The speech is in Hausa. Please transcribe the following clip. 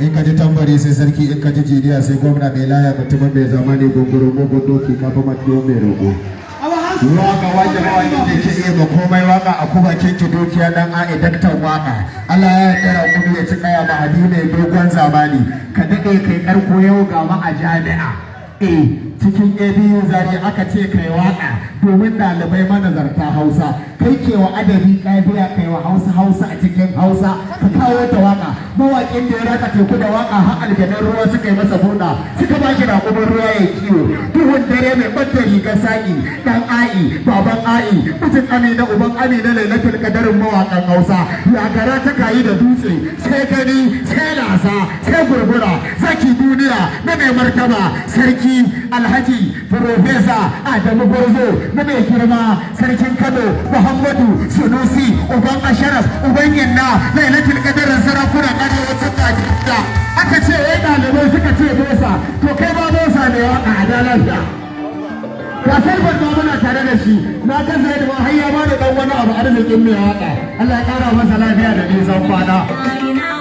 in ka ji tambari sai sarki, in ka ji jiniya sai gwamna mai laya, mutumin mai zamani gunguru mugun doki kafa matuwa mai roƙo. Waka wanda ba wanda ke iya ba komai waka a kuma kinki dukiya dan a daktar waka. Allah ya kara kudu ya ci kaya ma mai dogon zamani. Ka daɗe kai karko yau ga ma a jami'a. Cikin ABU zari aka ce kai waka domin ɗalibai manazarta Hausa. Kai ke wa adabi ƙafiya kai wa Hausa a cikin Hausa. Ka kawo ta waka. Mawaƙin da ya raka teku da waka har aljanan ruwa suka yi masa buɗa. Suka ba shi raƙumin ruwa ya kiwo. Duhun dare mai ɓadda rigar saƙi. Dan A'i, baban A'i, mutum Amina, uban Amina, lailatul kadarin mawaƙan Hausa. Yagara ta kayi da dutse, sai gani, sai lasa, sai gurgura, zaki duniya na mai martaba, sarki, alhaji, profesa, Adamu Gwarzo, na mai girma, sarkin Kano, Muhammadu, Sunusi, uban Asharaf, uban Yanna, lailatul kadarin sarakunan arewacin Najeriya. Aka ce wai ɗalibai suka ce bosa, to kai ba bosa ne waƙa a dalarsa. Kasar Barba muna tare da shi, na ga zai da har ya bada dan wani abu arzikin mai waka. Allah ya kara masa lafiya da nisan kwana.